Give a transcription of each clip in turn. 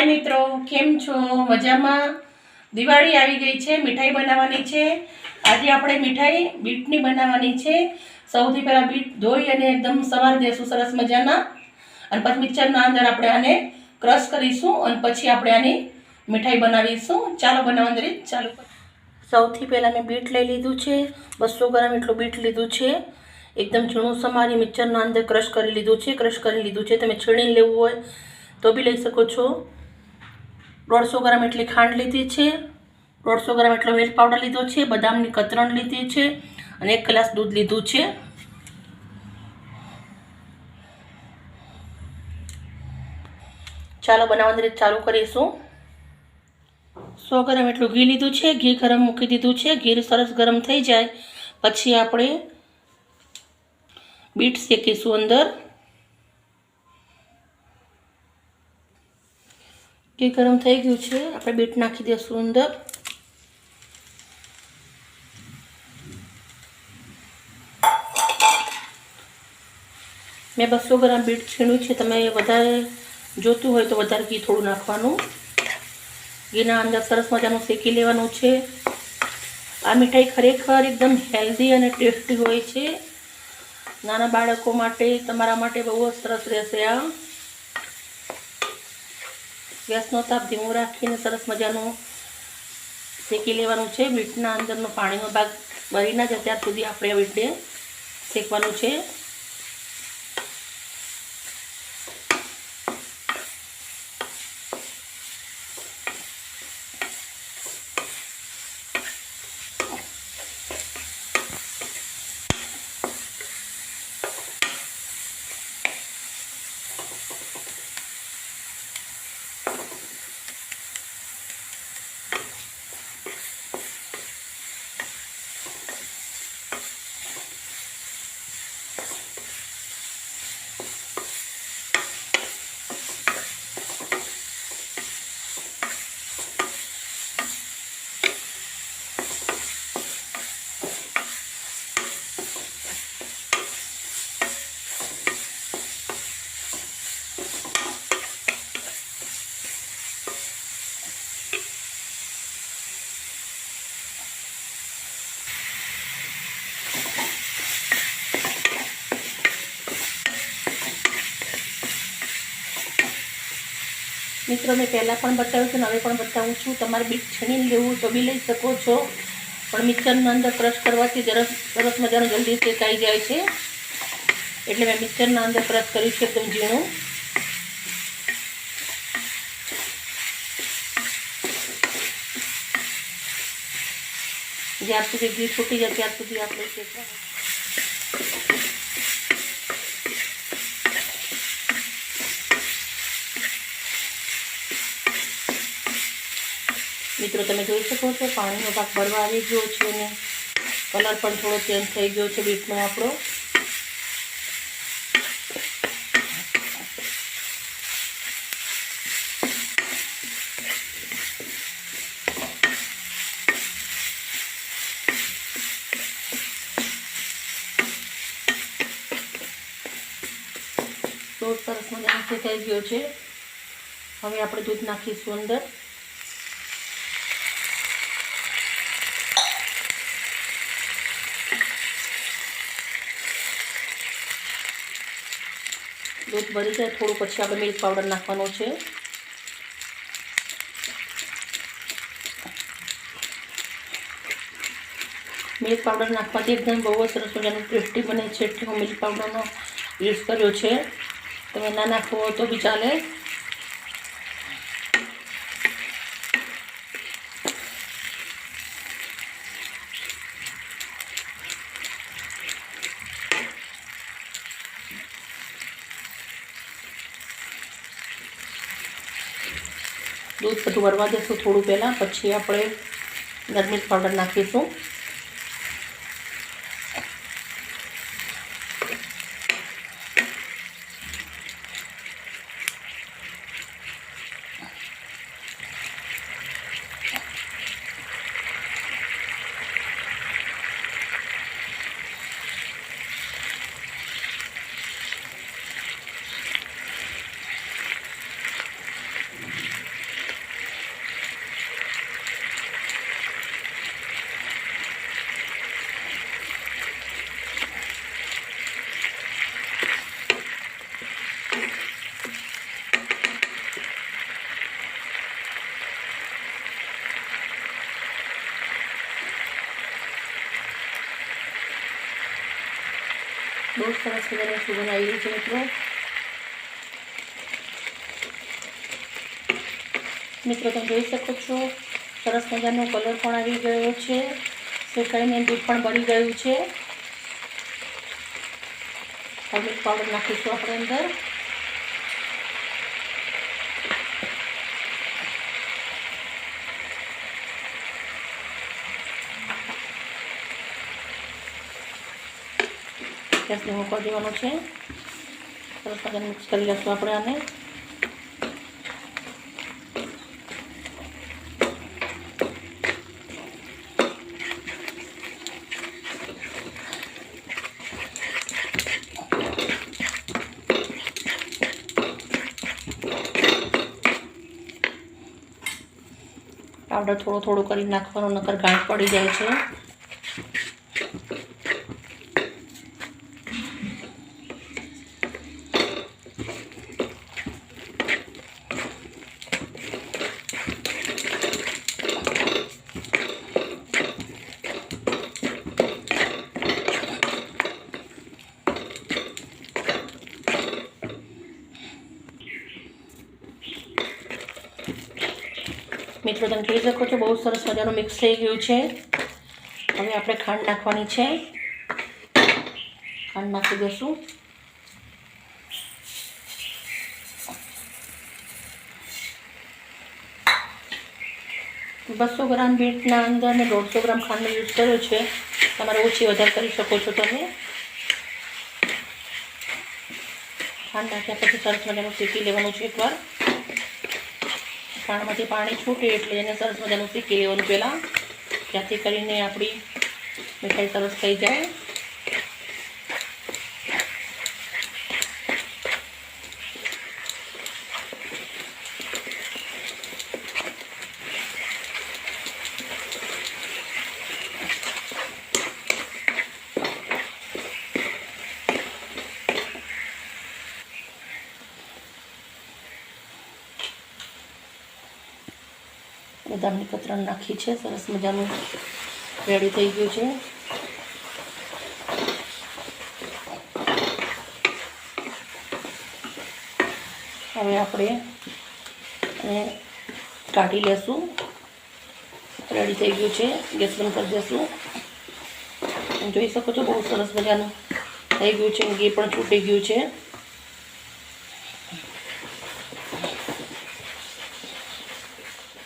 મિત્રો, કેમ છો? મજામાં? દિવાળી આવી ગઈ છે, મીઠાઈ બનાવવાની છે. આજે આપણે મીઠાઈ બીટની બનાવવાની છે. સૌથી પહેલાં બીટ ધોઈ અને એકદમ સવારી દેશું સરસ મજાના, અને પછી મિક્સરના અંદર આપણે આને ક્રશ કરીશું અને પછી આપણે આની મીઠાઈ બનાવીશું. ચાલો બનાવવાની રીત ચાલુ. સૌથી પહેલાં મેં બીટ લઈ લીધું છે, 200 ગ્રામ એટલું બીટ લીધું છે. એકદમ ઝીણું સમારી મિક્સરના અંદર ક્રશ કરી લીધું છે. તમે છીણીને લેવું હોય તો બી લઈ શકો છો. 150 ગ્રામ એટલી ખાંડ લીધી છે, 150 ગ્રામ એટલો મિલ્ક પાવડર લીધો છે, બદામની કતરણ લીધી છે અને 1 ગ્લાસ દૂધ લીધું છે. ચાલો બનાવવાની રીત ચાલુ કરીશું. 100 ગ્રામ એટલું ઘી લીધું છે, ઘી ગરમ મૂકી દીધું છે. ઘી સરસ ગરમ થઈ જાય પછી આપણે બીટ શેકીશું. અંદર ઘી ગરમ થઈ ગયું છે, આપણે બીટ નાખી દઈશું અંદર. મેં 200 ગ્રામ બીટ છીણ્યું છે. તમે વધારે જોતું હોય તો વધારે ઘી થોડું નાખવાનું. ઘીના અંદર સરસ મજાનું શેકી લેવાનું છે. આ મીઠાઈ ખરેખર એકદમ હેલ્ધી અને ટેસ્ટી હોય છે. નાના બાળકો માટે, તમારા માટે બહુ જ સરસ રહેશે. આ ગેસનો તાપ ધીમો રાખીને સરસ મજાનું શેકી લેવાનું છે. બીટના અંદરનો પાણીનો ભાગ બળી ના જાય ત્યાર સુધી આપણે આ બીટને શેકવાનું છે. મિત્રો, મેં પહેલાં પણ બતાવ્યું છે ને હવે પણ બતાવું છું. તમારે બીટ છીણીને લેવું તો બી લઈ શકો છો, પણ મિક્સરના અંદર ક્રશ કરવાથી સરસ મજાનું જલ્દી શેકાઈ જાય છે. એટલે મેં મિક્સરના અંદર ક્રશ કર્યું છે એકદમ ઝીણું. જ્યાર સુધી ઘી છૂટી જાય ત્યાર સુધી આપણે શેકવાનું. મિત્રો, તમે જોઈ શકો છો પાણીનો ભાગ બળવા આવી ગયો છે અને કલર પણ થોડો ચેન્જ થઈ ગયો છે બીટનો આપણો. તો સરસ મજાનો શેકાઈ ગયો છે. હવે આપણે દૂધ નાખીશું અંદર. દૂધ ભરી જાય થોડું પછી આપણે મિલ્ક પાવડર નાખવાનો છે. મિલ્ક પાવડર નાખવાથી એકદમ બહુ જ સરસ મજાનું ટેસ્ટી બને છે, એટલે હું મિલ્ક પાવડરનો યુઝ કર્યો છે. તમે ના નાખવો હોય તો બી ચાલે. દૂધ બધું વરવા દેશું થોડું પહેલાં, પછી આપણે મિલ્ક પાવડર નાખીશું. બહુ સરસ મજાની સુગંધ આવી રહી છે મિત્રો. મિત્રો તમે જોઈ શકો છો સરસ મજાનો કલર પણ આવી ગયો છે. શેકાઈને દૂધ પણ બળી ગયું છે. હવે પાવડર નાખીશું આપણે અંદર. ગેસ ધીમો કરી દેવાનો છે. સરસ મજાને મિક્સ કરી લઈશું આપણે આને. પાવડર થોડો થોડો કરી નાખવાનો, નકર ગાંઠ પડી જાય છે. મિત્રો તમે જોઈ શકો છો બહુ સરસ મજાનું મિક્સ થઈ ગયું છે. હવે આપણે ખાંડ નાખવાની છે. ખાંડ નાખી દઈશું. બસો ગ્રામ બીટના અંદર મેં 150 ગ્રામ ખાંડનો યુઝ કર્યો છે. તમારે ઓછી વધારે કરી શકો છો તમે. ખાંડ નાખ્યા પછી સરસ મજાનું શેકી લેવાનું છે એકવાર. ખાંડમાંથી પાણી છૂટે એટલે એને સરસ મજાનું શેકી લેવાનું પહેલાં, ત્યાંથી કરીને આપણી મીઠાઈ સરસ થઈ જાય. બદામની કતરણ નાખી છે. સરસ મજાનું રેડી થઈ ગયું છે. હવે આપણે એને કાઢી લેશું. રેડી થઈ ગયું છે. ગેસ બંધ કરી દેશું. જોઈ શકો છો બહુ સરસ મજાનું થઈ ગયું છે. ઘી પણ છૂટી ગયું છે.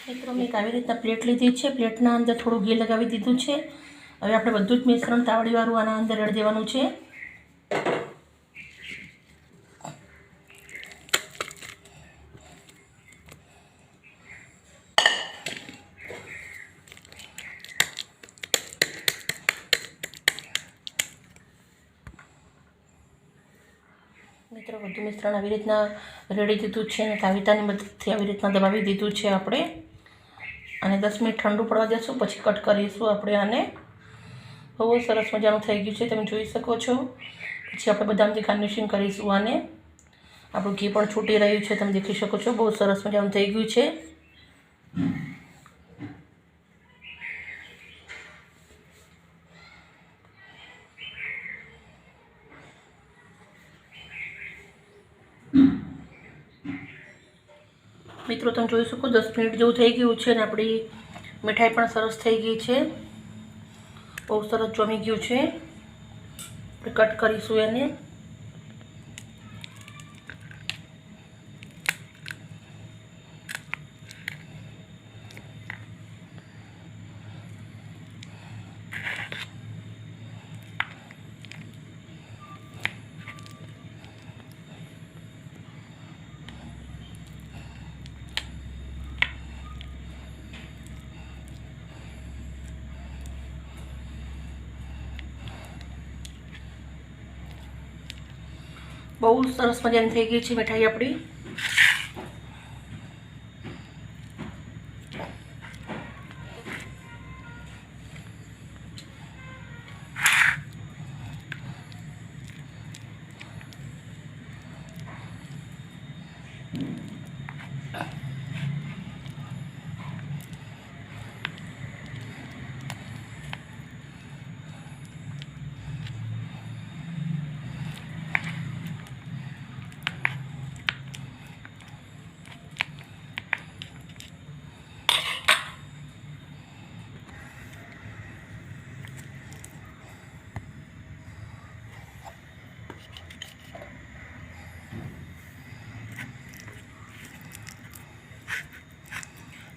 મિત્રો મેં આવી રીતના પ્લેટ લીધી છે. પ્લેટના અંદર થોડું ઘી લગાવી દીધું છે. હવે આપણે બધું જ મિશ્રણ તાવડીવાળું આના અંદર રેડી દેવાનું છે. મિત્રો બધું મિશ્રણ આવી રીતના રેડી દીધું છે અને તાવીતાની મદદથી આવી રીતના દબાવી દીધું છે આપણે. અને 10 મિનિટ ઠંડુ પડવા દેશું, પછી કટ કરીશું આપણે આને. બહુ સરસ મજાનું થઈ ગયું છે, તમે જોઈ શકો છો. પછી આપણે બદામથી ગાર્નિશિંગ કરીશું આને. આપણું ઘી પણ છૂટી રહ્યું છે, તમે દેખી શકો છો. બહુ સરસ મજાનું થઈ ગયું છે. મિત્રો તમે જોઈ શકો 10 મિનિટ જેવું થઈ ગયું છે અને આપણી મીઠાઈ પણ સરસ થઈ ગઈ છે. બહુ સરસ જમી ગયું છે. આપણે કટ કરીશું એને. બહુ સરસ મજાની થઈ ગઈ છે મીઠાઈ આપણી.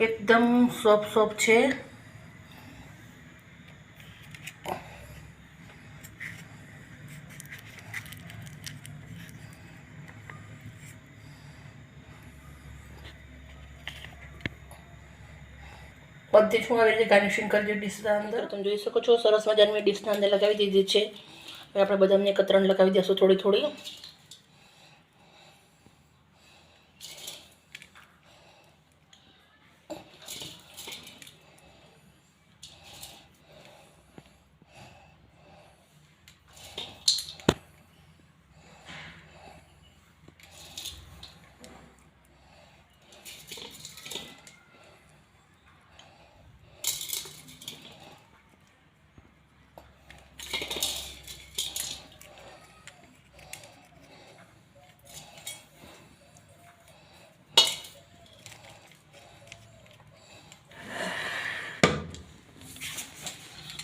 એકદમ સોફ્ટ છે. બધી જ હું આવી રીતે ગાર્નિશિંગ કરી દીધી ડીશના અંદર. તમે જોઈ શકો છો સરસ મજાની મેં ડીશના અંદર લગાવી દીધી છે. હવે આપણે બદામને કતરણ લગાવી દઈશું થોડી થોડી.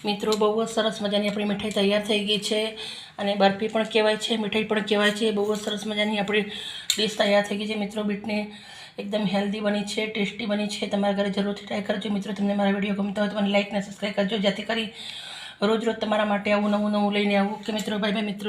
મિત્રો બહુ જ સરસ મજાની આપણી મીઠાઈ તૈયાર થઈ ગઈ છે અને બરફી પણ કહેવાય છે, મીઠાઈ પણ કહેવાય છે. બહુ જ સરસ મજાની આપણી ડીશ તૈયાર થઈ ગઈ છે મિત્રો. બીટની એકદમ હેલ્ધી બની છે, ટેસ્ટી બની છે. તમારા ઘરે જરૂરથી ટ્રાય કરજો મિત્રો. તમને મારા વિડીયો ગમતા હોય તો મને લાઈક અને સબસ્ક્રાઈબ કરજો, જેથી કરી રોજ રોજ તમારા માટે આવું નવું લઈને આવું. કે મિત્રો, બાય બાય મિત્રો.